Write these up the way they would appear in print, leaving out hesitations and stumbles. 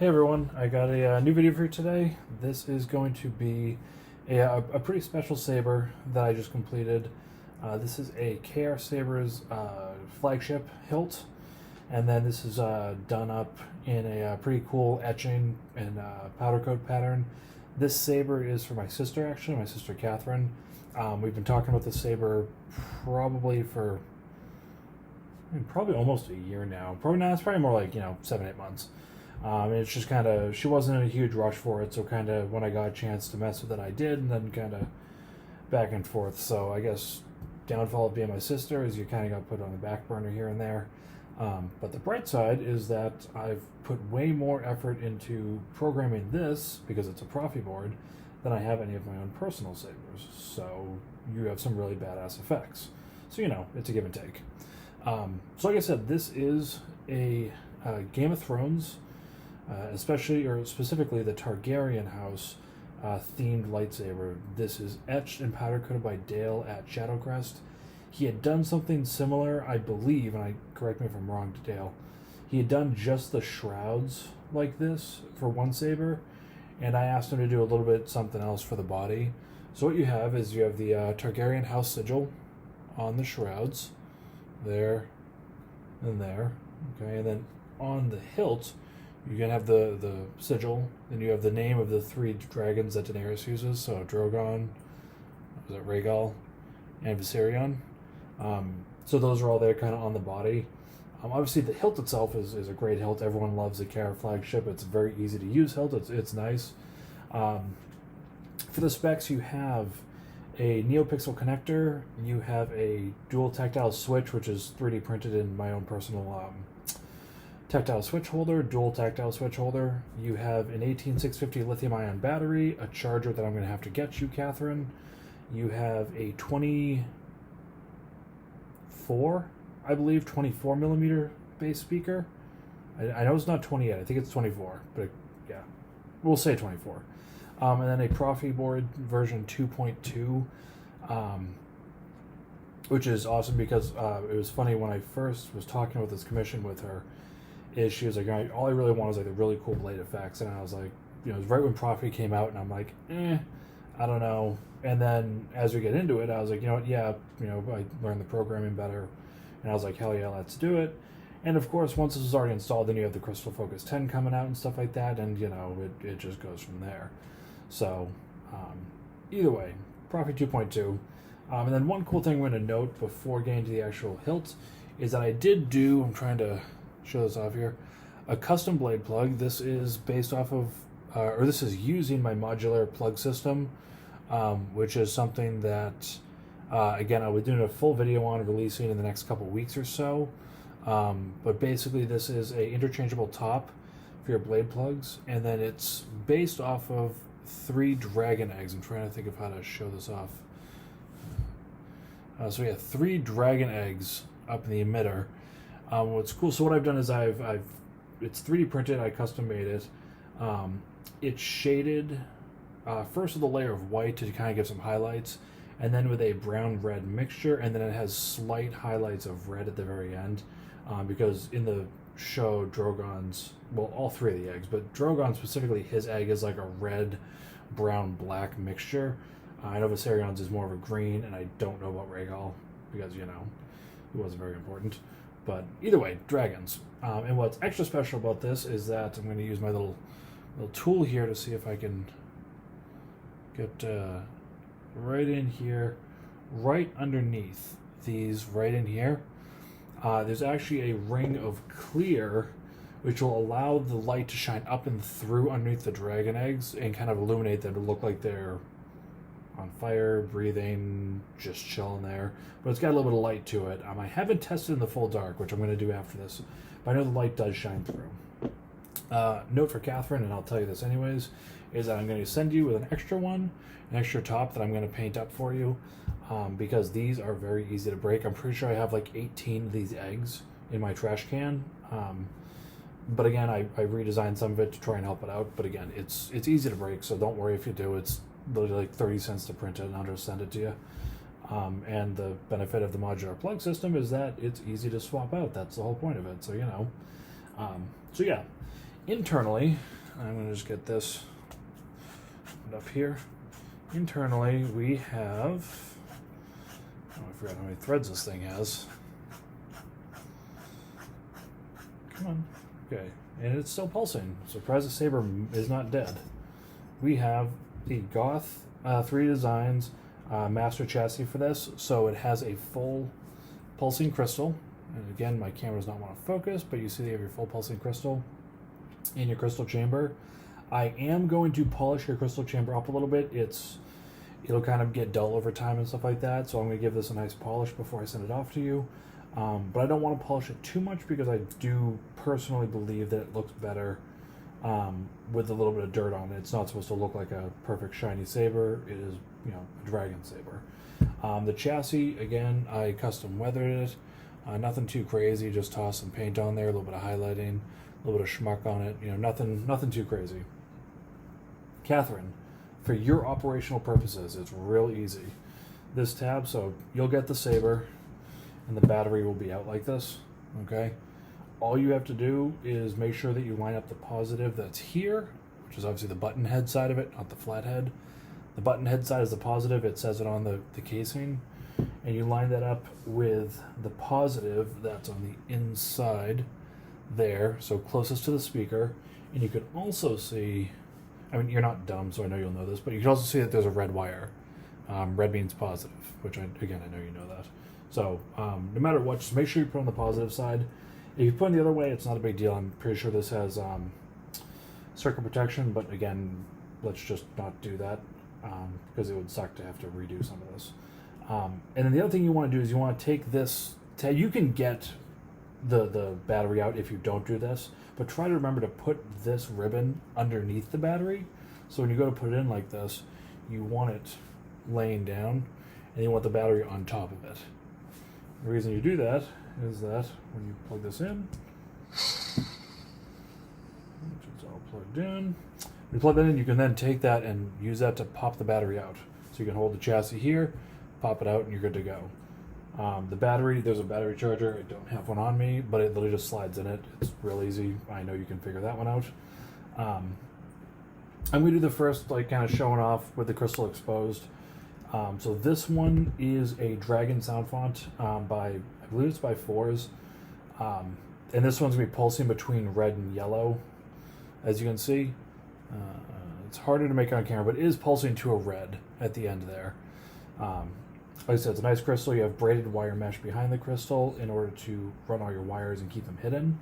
Hey everyone, I got a new video for you today. This is going to be a pretty special saber that I just completed. This is a KR Saber's flagship hilt, and then this is done up in a pretty cool etching and powder coat pattern. This saber is for my sister, actually, my sister Catherine. We've been talking about this saber probably for probably almost a year now. Probably not, it's probably more like 7-8 months. And it's just kind of, she wasn't in a huge rush for it, so kind of when I got a chance to mess with it, I did, and then kind of back and forth. So I guess downfall of being my sister is you kind of got put on the back burner here and there. But the bright side is that I've put way more effort into programming this, because it's a Proffie board, than I have any of my own personal sabers. So you have some really badass effects. So, it's a give and take. So like I said, this is a Game of Thrones, especially or specifically the Targaryen house themed lightsaber. This is etched and powder coated by Dale at Shadowcrest. He had done something similar, I believe, and correct me if I'm wrong, Dale. He had done just the shrouds like this for one saber, and I asked him to do a little bit something else for the body. So what you have is you have the Targaryen house sigil on the shrouds, there and there, okay, and then on the hilt you can have the sigil, and you have the name of the 3 dragons that Daenerys uses, so Drogon, was it Rhaegal, and Viserion. So those are all there kind of on the body. Obviously the hilt itself is a great hilt. Everyone loves the KR Flagship. It's a very easy to use hilt. It's nice. For the specs, you have a NeoPixel connector, you have a dual tactile switch, which is 3D printed in my own personal tactile switch holder, dual tactile switch holder. You have an 18650 lithium-ion battery, a charger that I'm going to have to get you, Catherine. You have a 24 millimeter bass speaker. I know it's not 28, I think it's 24, but yeah, we'll say 24. And then a Proffie board version 2.2, which is awesome because it was funny when I first was talking about this commission with her. Is she was like, all I really want was like the really cool blade effects, and I was like, it was right when Proffie came out, and I'm like, I don't know. And then as we get into it, I was like, I learned the programming better, and I was like, hell yeah, let's do it. And of course, once this is already installed, then you have the Crystal Focus 10 coming out and stuff like that, and it just goes from there. So either way, Proffie 2.2. And then one cool thing I'm going to note before getting to the actual hilt is that I did do, I'm trying to show this off here, a custom blade plug. This is based off of, or this is using my modular plug system, which is something that, again, I'll be doing a full video on releasing in the next couple weeks or so. But basically this is a interchangeable top for your blade plugs, and then it's based off of 3 dragon eggs. I'm trying to think of how to show this off. So we have 3 dragon eggs up in the emitter. What's cool, so what I've done is it's 3D printed, I custom made it. It's shaded first with a layer of white to kind of give some highlights, and then with a brown-red mixture, and then it has slight highlights of red at the very end, because in the show, Drogon's, well, all 3 of the eggs, but Drogon specifically, his egg is like a red, brown, black mixture. I know Viserion's is more of a green, and I don't know about Rhaegal, because, it wasn't very important. But either way, dragons. And what's extra special about this is that I'm going to use my little tool here to see if I can get right in here, right underneath these, right in here. There's actually a ring of clear, which will allow the light to shine up and through underneath the dragon eggs and kind of illuminate them to look like they're on fire, breathing, just chilling there. But it's got a little bit of light to it. I haven't tested in the full dark, which I'm going to do after this, but I know the light does shine through. Note for Catherine, and I'll tell you this anyways, is that I'm going to send you with an extra one, an extra top that I'm going to paint up for you, because these are very easy to break. I'm pretty sure I have like 18 of these eggs in my trash can. But again, I redesigned some of it to try and help it out. But again, it's easy to break, so don't worry if you do. It's literally like 30 cents to print it, and I'll just send it to you. And the benefit of the modular plug system is that it's easy to swap out. That's the whole point of it. So, so yeah. Internally, I'm going to just get this up here. Internally, we have, oh, I forgot how many threads this thing has. Come on. Okay, and it's still pulsing. Surprise, the saber is not dead. We have the Goth 3 Designs master chassis for this, so it has a full pulsing crystal. And again, my camera does not want to focus, but you see they have your full pulsing crystal in your crystal chamber. I am going to polish your crystal chamber up a little bit. It'll kind of get dull over time and stuff like that, so I'm going to give this a nice polish before I send it off to you. But I don't want to polish it too much because I do personally believe that it looks better with a little bit of dirt on it. It's not supposed to look like a perfect shiny saber. It is, you know, a dragon saber. The chassis, again, I custom weathered it. Nothing too crazy, just toss some paint on there, a little bit of highlighting, a little bit of schmuck on it, you know, nothing too crazy. Catherine, for your operational purposes, it's real easy. This tab, so you'll get the saber, and the battery will be out like this, okay? All you have to do is make sure that you line up the positive that's here, which is obviously the button head side of it, not the flat head. The button head side is the positive, it says it on the casing, and you line that up with the positive that's on the inside there, so closest to the speaker. And you can also see, I mean, you're not dumb, so I know you'll know this, but you can also see that there's a red wire. Red means positive, which I know you know that. So no matter what, just make sure you put on the positive side. If you put on the other way, it's not a big deal. I'm pretty sure this has circuit protection, but again, let's just not do that because it would suck to have to redo some of this. And then the other thing you want to do is you want to take this, you can get the battery out if you don't do this, but try to remember to put this ribbon underneath the battery. So when you go to put it in like this, you want it laying down, and you want the battery on top of it. The reason you do that is that when you plug this in, which is all plugged in, when you plug that in, you can then take that and use that to pop the battery out. So you can hold the chassis here, pop it out, and you're good to go. The battery, there's a battery charger. I don't have one on me, but it literally just slides in it. It's real easy. I know you can figure that one out. I'm going to do the first, like, kind of showing off with the crystal exposed. So this one is a Dragon sound font by, I believe it's by Fours. And this one's going to be pulsing between red and yellow, as you can see. It's harder to make on camera, but it is pulsing to a red at the end there. Like I said, it's a nice crystal. You have braided wire mesh behind the crystal in order to run all your wires and keep them hidden.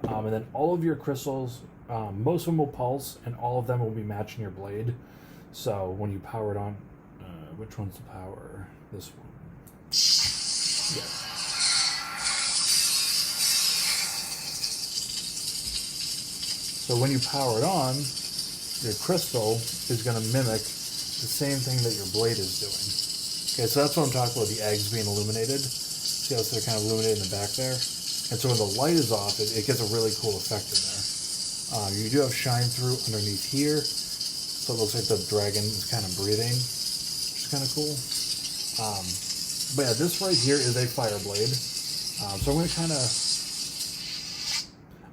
And then all of your crystals, most of them will pulse, and all of them will be matching your blade. So when you power it on, which one's the power? This one. Yes. So when you power it on, your crystal is going to mimic the same thing that your blade is doing. Okay, so that's what I'm talking about, the eggs being illuminated. See how they're kind of illuminated in the back there? And so when the light is off, it gets a really cool effect in there. You do have shine through underneath here, so it looks like the dragon is kind of breathing, which is kind of cool. But yeah, this right here is a fire blade. So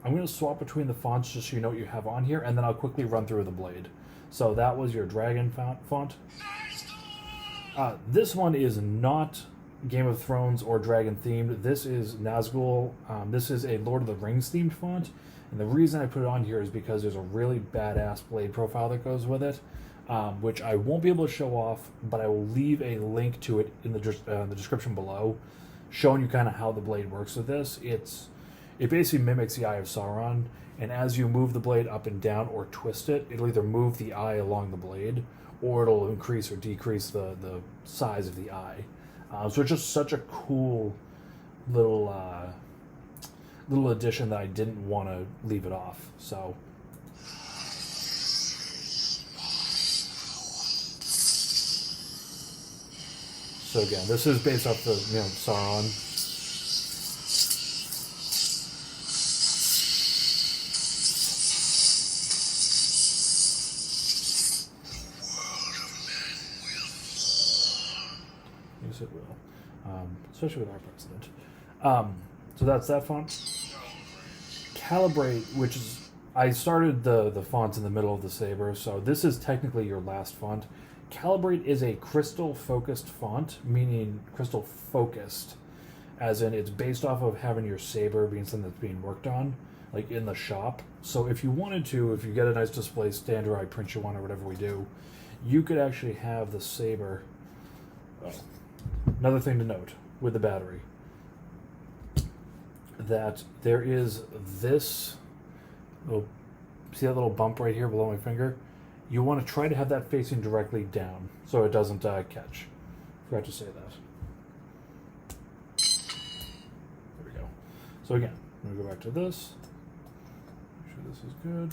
I'm going to swap between the fonts just so you know what you have on here, and then I'll quickly run through the blade. So that was your dragon font. This one is not Game of Thrones or dragon themed. This is Nazgul. This is a Lord of the Rings themed font. And the reason I put it on here is because there's a really badass blade profile that goes with it, which I won't be able to show off, but I will leave a link to it in the description below, showing you kind of how the blade works with this. It basically mimics the Eye of Sauron, and as you move the blade up and down or twist it, it'll either move the eye along the blade, or it'll increase or decrease the size of the eye. So it's just such a cool little addition that I didn't want to leave it off. So again, this is based off the Sauron. Yes, it will, especially with our president. So that's that font. Calibrate, which is I started the fonts in the middle of the saber, so this is technically your last font. Calibrate is a crystal focused font, meaning crystal focused, as in it's based off of having your saber being something that's being worked on, like in the shop. So if you wanted to, if you get a nice display stand or I print you one or whatever we do, you could actually have the saber. Oh, another thing to note with the battery, that there is this little, see that little bump right here below my finger? You want to try to have that facing directly down so it doesn't catch. Forgot to say that. There we go. So again, I'm going to go back to this. Make sure this is good.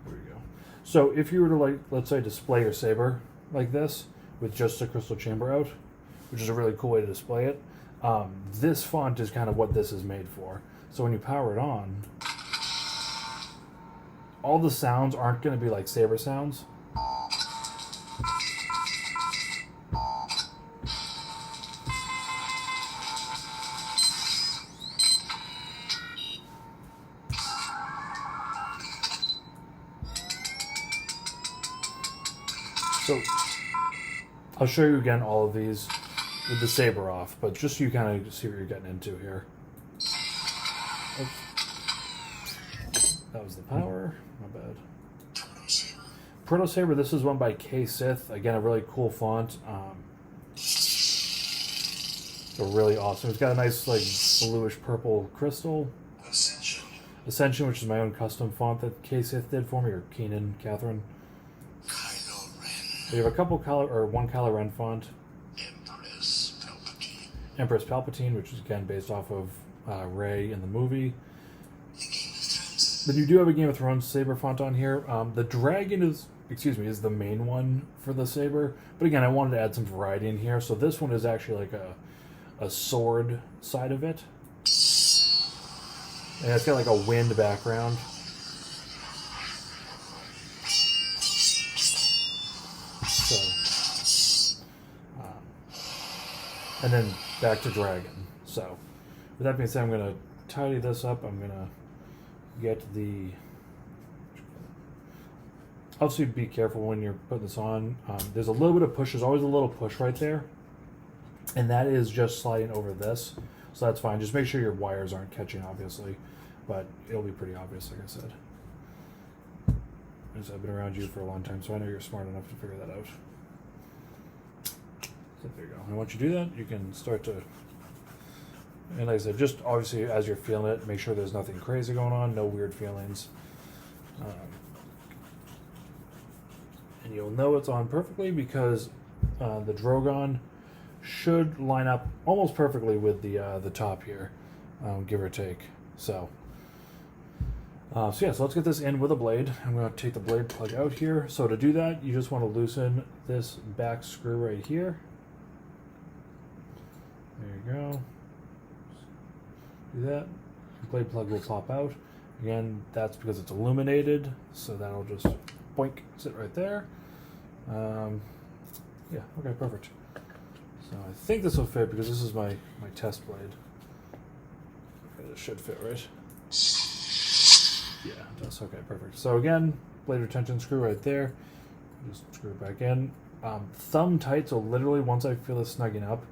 There we go. So if you were to, like, let's say, display your saber like this with just a crystal chamber out, which is a really cool way to display it, this font is kind of what this is made for. So when you power it on, all the sounds aren't going to be like saber sounds. So I'll show you again all of these with the saber off, but just so you kind of see what you're getting into here. Oops. That was the power. My bad. Proto Saber. This is one by KSith. Again, a really cool font. So really awesome. It's got a nice like bluish purple crystal. Ascension, which is my own custom font that KSith did for me, or Keenan, Catherine. We have a couple one Kylo Ren font. Empress Palpatine, which is again based off of Rey in the movie. Then you do have a Game of Thrones saber font on here. The dragon is the main one for the saber. But again, I wanted to add some variety in here. So this one is actually like a sword side of it. And it's got like a wind background. So, and then back to dragon. So, with that being said, I'm going to tidy this up. I'm going to get the... Obviously, be careful when you're putting this on. There's a little bit of push. There's always a little push right there. And that is just sliding over this. So that's fine. Just make sure your wires aren't catching, obviously. But it'll be pretty obvious, like I said. Because I've been around you for a long time, so I know you're smart enough to figure that out. So there you go. And once you do that, you can start to... And like I said, just obviously as you're feeling it, make sure there's nothing crazy going on, no weird feelings. And you'll know it's on perfectly because the Drogon should line up almost perfectly with the top here, give or take. So yeah, so let's get this in with a blade. I'm going to take the blade plug out here. So to do that, you just want to loosen this back screw right here. There you go. Do that. The blade plug will pop out. Again, that's because it's illuminated, so that'll just boink, sit right there. Yeah, okay, perfect. So I think this will fit because this is my test blade. Okay, this should fit, right? Yeah, it does. Okay, perfect. So again, blade retention screw right there. Just screw it back in. Thumb tight, so literally once I feel it snugging up,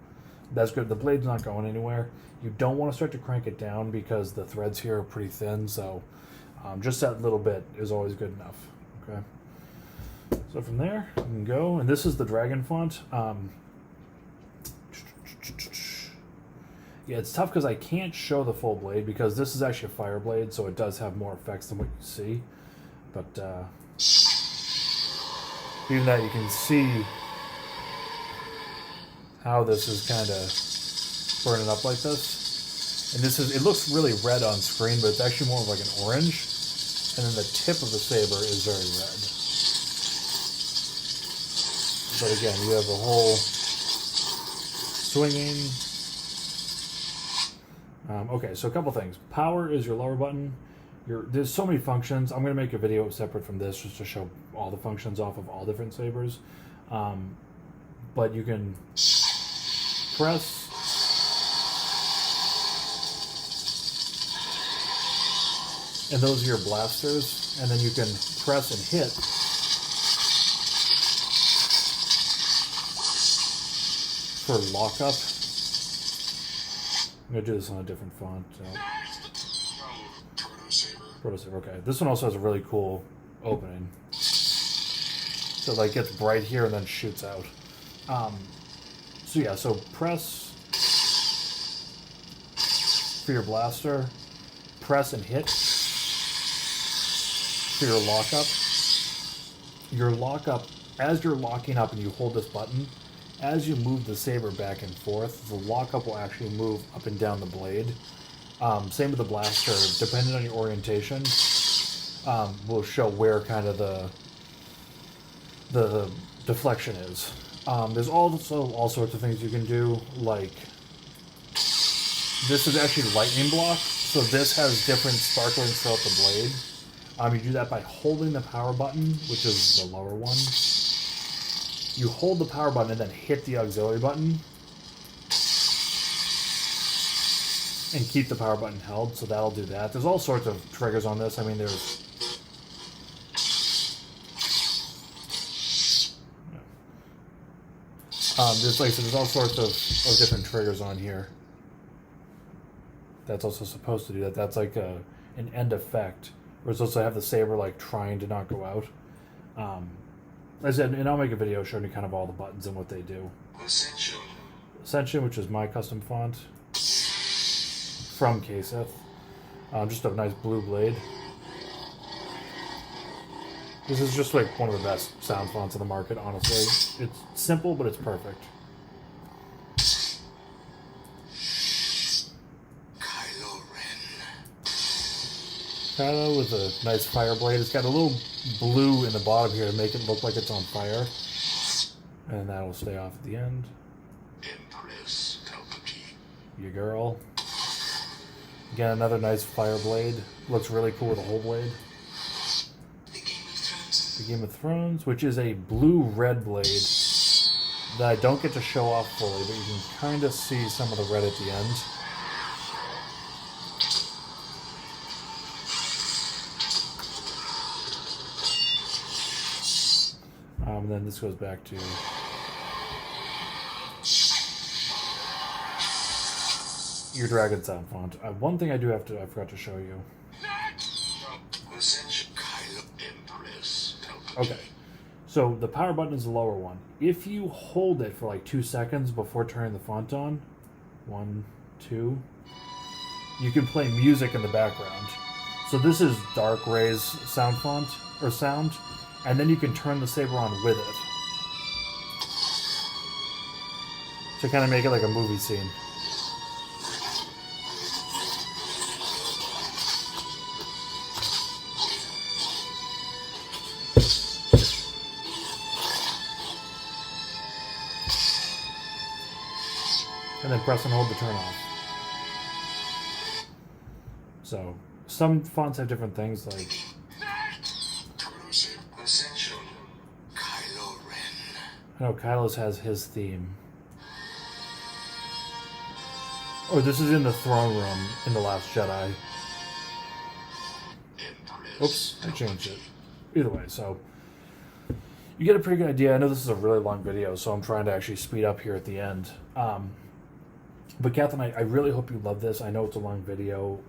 that's good. The blade's not going anywhere. You don't want to start to crank it down because the threads here are pretty thin, so just that little bit is always good enough. Okay. So from there, you can go, and this is the dragon font. Yeah, it's tough because I can't show the full blade because this is actually a fire blade, so it does have more effects than what you see. But even that, you can see how this is kind of burning up like this. And this is, it looks really red on screen, but it's actually more of like an orange. And then the tip of the saber is very red. But again, you have a whole swinging. Okay, so a couple things. Power is your lower button. There's so many functions. I'm going to make a video separate from this just to show all the functions off of all different sabers. But you can press and those are your blasters, and then you can press and hit for lockup. I'm going to do this on a different font. Proto Saber, okay. This one also has a really cool opening. So it like gets bright here and then shoots out. So yeah, so press for your blaster, press and hit for your lockup. Your lockup, as you're locking up and you hold this button, as you move the saber back and forth, the lockup will actually move up and down the blade. Same with the blaster, depending on your orientation, will show where kind of the deflection is. There's also all sorts of things you can do, like this is actually lightning block, so this has different sparkling throughout the blade. You do that by holding the power button, which is the lower one. You hold the power button and then hit the auxiliary button and keep the power button held, so that'll do that. There's all sorts of triggers on this. I mean, there's like I said, there's all sorts of different triggers on here. That's also supposed to do that. That's like an end effect. We're supposed to have the saber like trying to not go out. As I said, and I'll make a video showing you kind of all the buttons and what they do. Ascension, which is my custom font from KSith. Just a nice blue blade. This is just like one of the best sound fonts on the market, honestly. It's simple, but it's perfect. Kylo with a nice fire blade. It's got a little blue in the bottom here to make it look like it's on fire. And that'll stay off at the end. Your girl. Again, another nice fire blade. Looks really cool with a whole blade. The Game of Thrones, which is a blue-red blade that I don't get to show off fully, but you can kind of see some of the red at the end. And then this goes back to your Dragon Sound font. One thing I forgot to show you. Okay, so the power button is the lower one. If you hold it for like 2 seconds before turning the font on, 1, 2, you can play music in the background. So this is Dark Ray's sound font, or sound, and then you can turn the saber on with it. To kind of make it like a movie scene. And then press and hold to turn off. So, some fonts have different things, like I know Kylo's has his theme. Oh, this is in the throne room in The Last Jedi. Oops, I changed it. Either way, so you get a pretty good idea. I know this is a really long video, so I'm trying to actually speed up here at the end. But Catherine, I really hope you love this. I know it's a long video.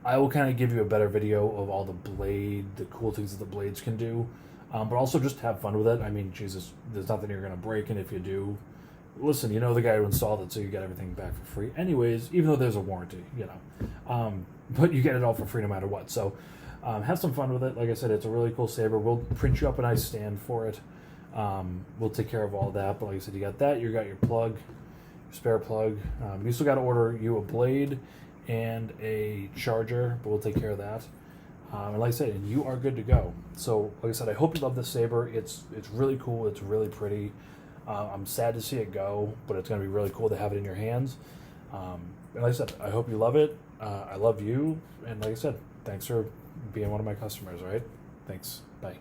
I will kind of give you a better video of all the cool things that the blades can do. But also just have fun with it. I mean, Jesus, there's nothing you're going to break, and if you do, listen, you know the guy who installed it, so you get everything back for free. Anyways, even though there's a warranty, you know. But you get it all for free no matter what. So have some fun with it. Like I said, it's a really cool saber. We'll print you up a nice stand for it. We'll take care of all that. But like I said, you got that. You got your plug, your spare plug. You still got to order you a blade and a charger, but we'll take care of that. And like I said, you are good to go. So, like I said, I hope you love this saber. It's really cool. It's really pretty. I'm sad to see it go, but it's going to be really cool to have it in your hands. And like I said, I hope you love it. I love you. And like I said, thanks for being one of my customers, all right? Thanks. Bye.